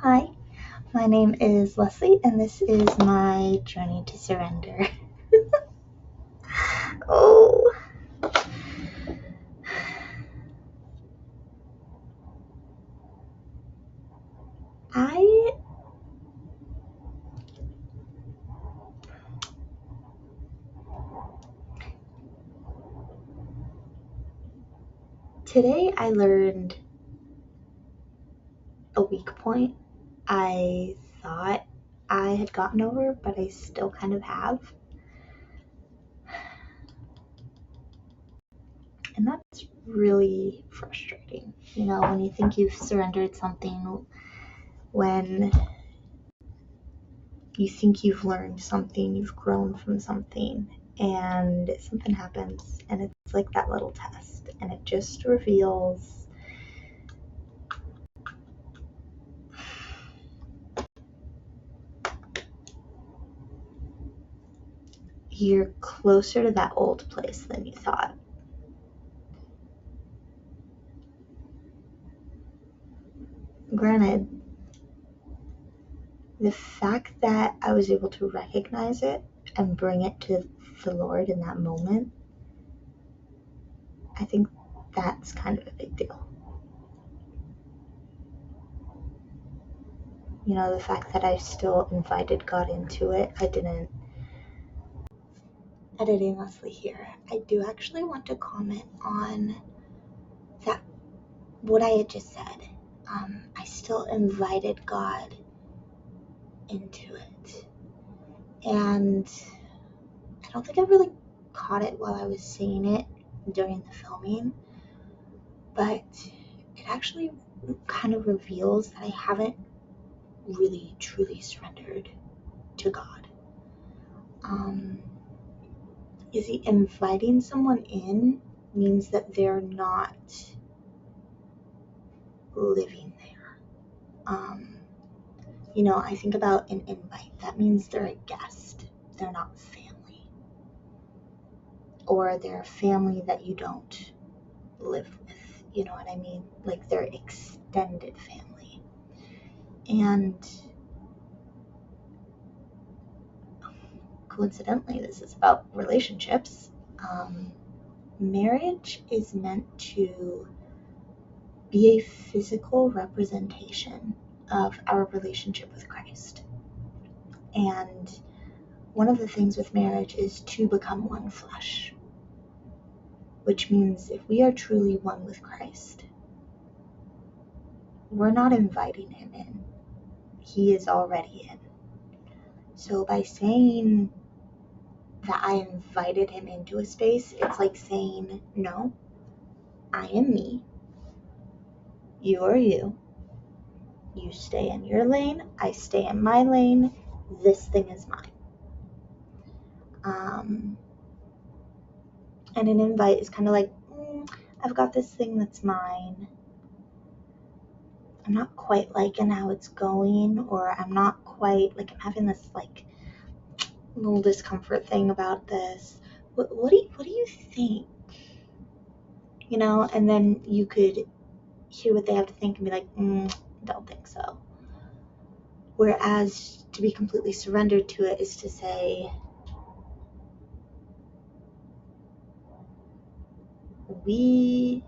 Hi, my name is Leslie, and this is my journey to surrender. Oh, I today I learned a weak point I thought I had gotten over, but I still kind of have. And that's really frustrating. When you think you've surrendered something, when you think you've learned something, you've grown from something, and something happens, and it's like that little test, and it just reveals you're closer to that old place than you thought. Granted, the fact that I was able to recognize it and bring it to the Lord in that moment, I think that's kind of a big deal. The fact that I still invited God into it, I didn't. Editing Leslie here. I do actually want to comment on that, what I had just said. I still invited God into it. And I don't think I really caught it while I was saying it during the filming, but it actually kind of reveals that I haven't really truly surrendered to God. You see, inviting someone in means that they're not living there. I think about an invite. That means they're a guest. They're not family. Or they're a family that you don't live with. You know what I mean? Like they're extended family. And coincidentally, this is about relationships. Marriage is meant to be a physical representation of our relationship with Christ. And one of the things with marriage is to become one flesh, which means if we are truly one with Christ, we're not inviting him in. He is already in. So by saying that I invited him into a space, it's like saying, no, I am me. You are you. You stay in your lane. I stay in my lane. This thing is mine. And an invite is kind of like, I've got this thing that's mine. I'm not quite liking how it's going, or I'm not quite, like, I'm having this, like, little discomfort thing about this. What do you think? And then you could hear what they have to think and be like, don't think so. Whereas to be completely surrendered to it is to say, we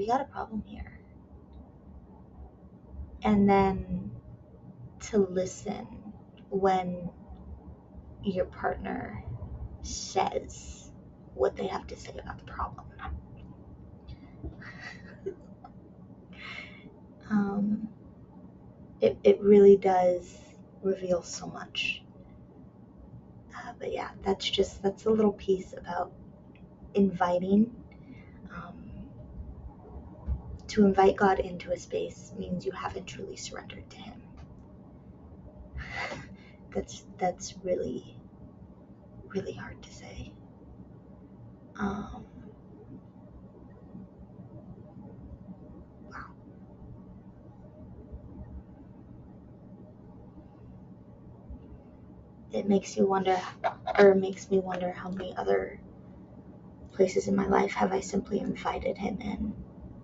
got a problem here. And then to listen when your partner says what they have to say about the problem. It really does reveal so much. But yeah, that's a little piece about inviting. To invite God into a space means you haven't truly surrendered to him. That's really, really hard to say. Wow. It makes me wonder how many other places in my life have I simply invited him in,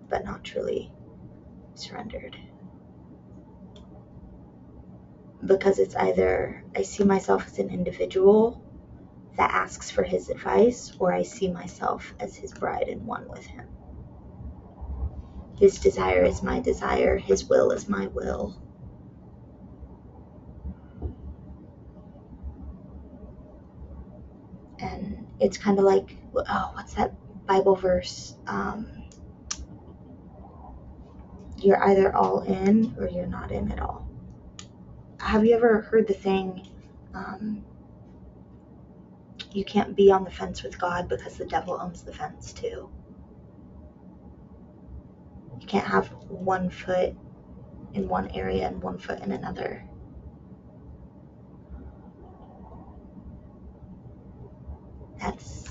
but not truly surrendered. because it's either I see myself as an individual that asks for his advice, or I see myself as his bride and one with him. His desire is my desire, his will is my will. And it's kind of like, what's that Bible verse? You're either all in or you're not in at all. Have you ever heard the thing, you can't be on the fence with God because the devil owns the fence too? You can't have one foot in one area and one foot in another. That's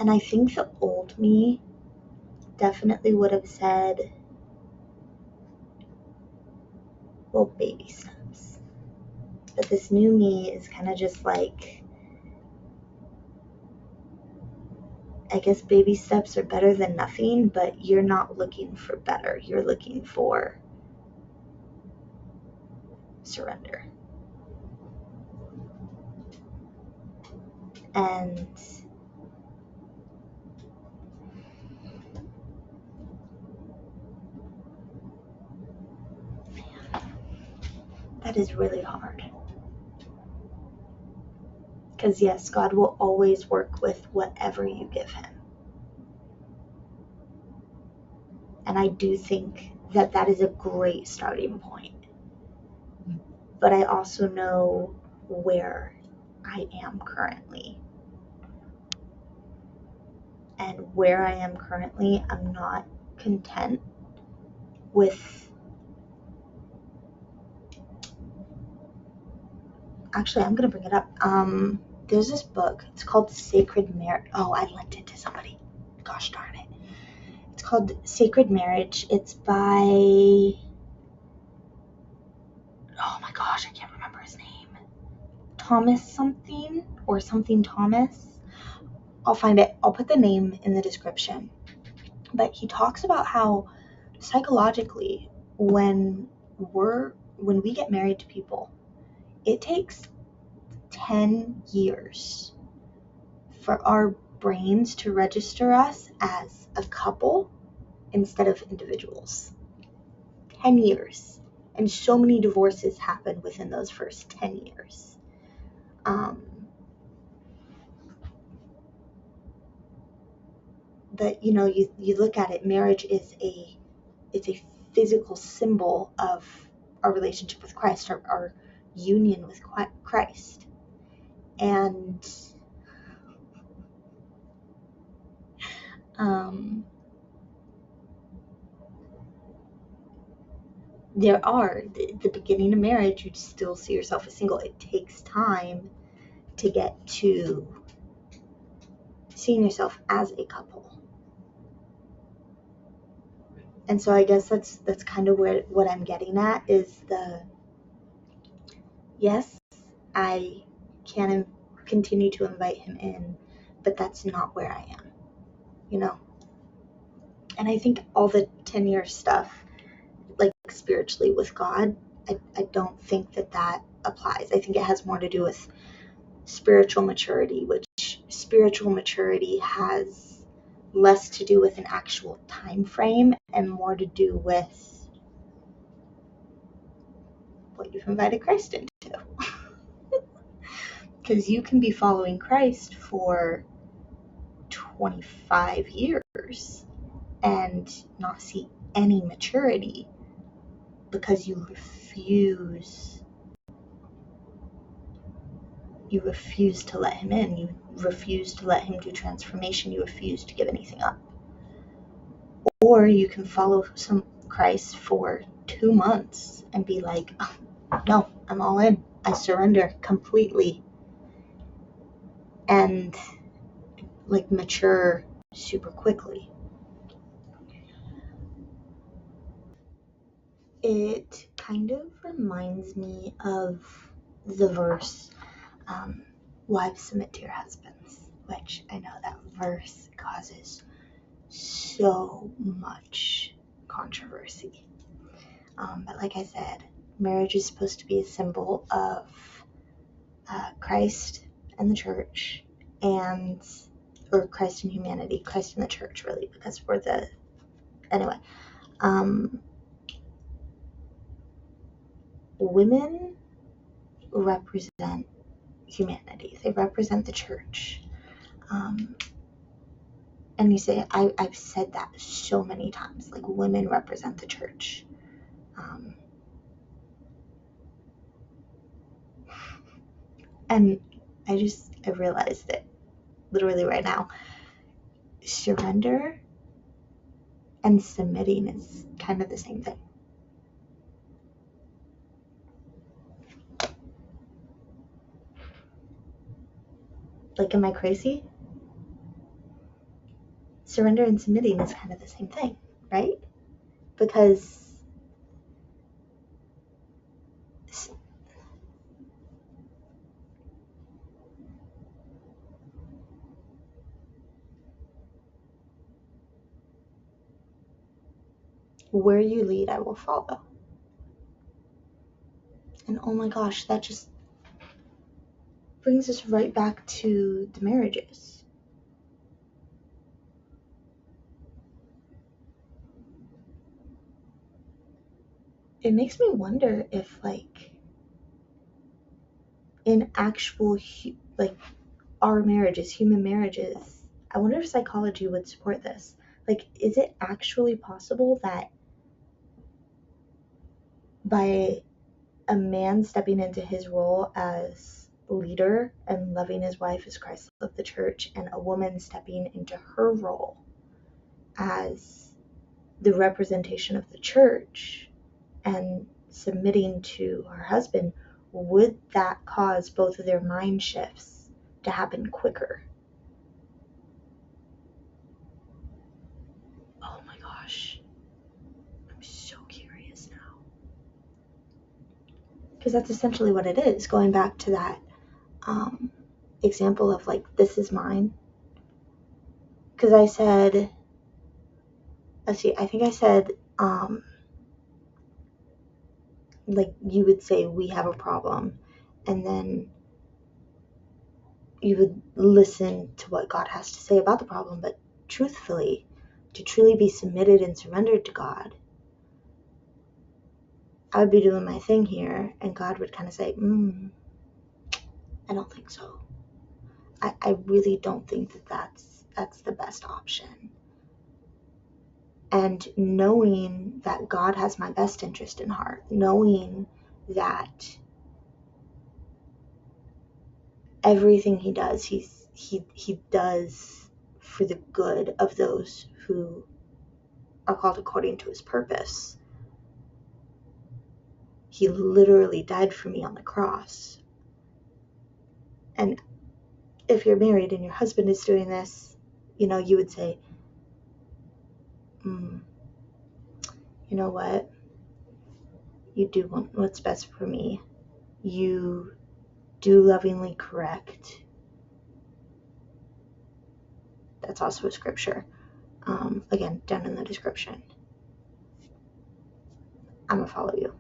and I think the old me definitely would have said, well, baby steps. But this new me is kind of just like, I guess baby steps are better than nothing, but you're not looking for better. You're looking for surrender. And that is really hard. Because yes, God will always work with whatever you give him. And I do think that that is a great starting point. But I also know where I am currently. And where I am currently, I'm not content with. Actually, I'm going to bring it up. There's this book. It's called Sacred Marriage. Oh, I lent it to somebody. Gosh darn it. It's called Sacred Marriage. It's by, oh my gosh, I can't remember his name. Thomas something or something Thomas. I'll find it. I'll put the name in the description. But he talks about how psychologically when we get married to people, it takes 10 years for our brains to register us as a couple instead of individuals. 10 years. And so many divorces happen within those first 10 years. But you look at it, marriage is it's a physical symbol of our relationship with Christ, our union with Christ. And there are, the beginning of marriage, you still see yourself as single. It takes time to get to seeing yourself as a couple. And so I guess that's kind of what I'm getting at is yes, I can continue to invite him in, but that's not where I am, And I think all the 10-year stuff, like spiritually with God, I don't think that applies. I think it has more to do with spiritual maturity, which spiritual maturity has less to do with an actual time frame and more to do with what you've invited Christ into. Because you can be following Christ for 25 years and not see any maturity because you refuse to let him in. You refuse to let him do transformation. You refuse to give anything up. Or you can follow some Christ for 2 months and be like, oh, no, I'm all in. I surrender completely. And like mature super quickly. it kind of reminds me of the verse, wives submit to your husbands, which I know that verse causes so much controversy. But like I said, marriage is supposed to be a symbol of Christ and the church, or Christ and humanity, Christ and the church, really, because women represent humanity. They represent the church. And you say, I've said that so many times, like, women represent the church. And I realized it literally right now. Surrender and submitting is kind of the same thing. Like, am I crazy? Surrender and submitting is kind of the same thing, right? Because where you lead, I will follow. And oh my gosh, that just brings us right back to the marriages. It makes me wonder if, like, in actual, like, our marriages, human marriages, I wonder if psychology would support this. Like, is it actually possible that by a man stepping into his role as leader and loving his wife as Christ loved the church, and a woman stepping into her role as the representation of the church and submitting to her husband, would that cause both of their mind shifts to happen quicker? Oh my gosh. I'm so curious now. Because that's essentially what it is, going back to that example of, like, this is mine. Because I said, let's see, I think I said, like, you would say, we have a problem, and then you would listen to what God has to say about the problem. But truthfully, to truly be submitted and surrendered to God, I would be doing my thing here, and God would kind of say, I don't think so. I really don't think that's the best option. And knowing that God has my best interest in heart, knowing that everything he does, he does for the good of those who are called according to his purpose. He literally died for me on the cross. And if you're married and your husband is doing this, you would say, you know what? You do what's best for me. You do lovingly correct. That's also a scripture. Again, down in the description. I'm gonna follow you.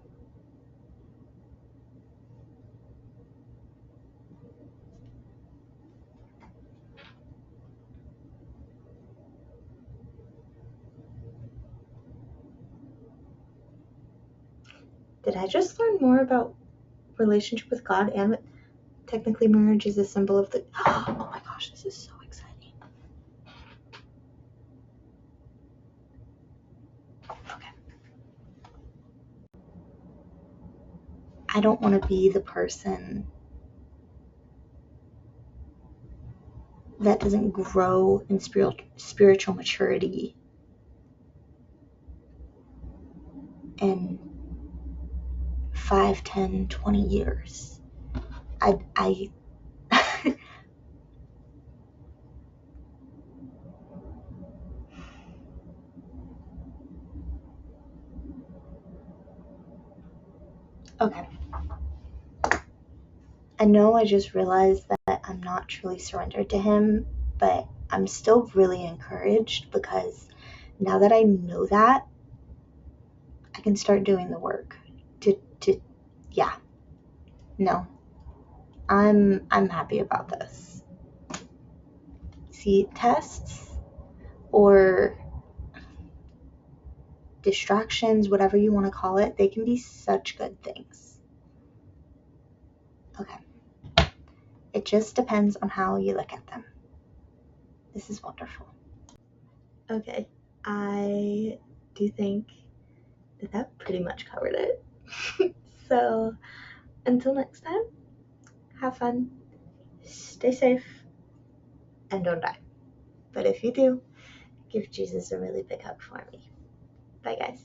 Did I just learn more about relationship with God? And technically marriage is a symbol of the... Oh my gosh, this is so exciting. Okay. I don't want to be the person that doesn't grow in spiritual maturity in 5, 10, 20 years. I Okay. I know I just realized that I'm not truly surrendered to Him, but I'm still really encouraged because now that I know that, I can start doing the work. Yeah, no, I'm happy about this. See, tests or distractions, whatever you want to call it, they can be such good things. Okay. It just depends on how you look at them. This is wonderful. Okay. I do think that pretty much covered it. So, until next time, have fun, stay safe, and don't die. But if you do, give Jesus a really big hug for me. Bye, guys.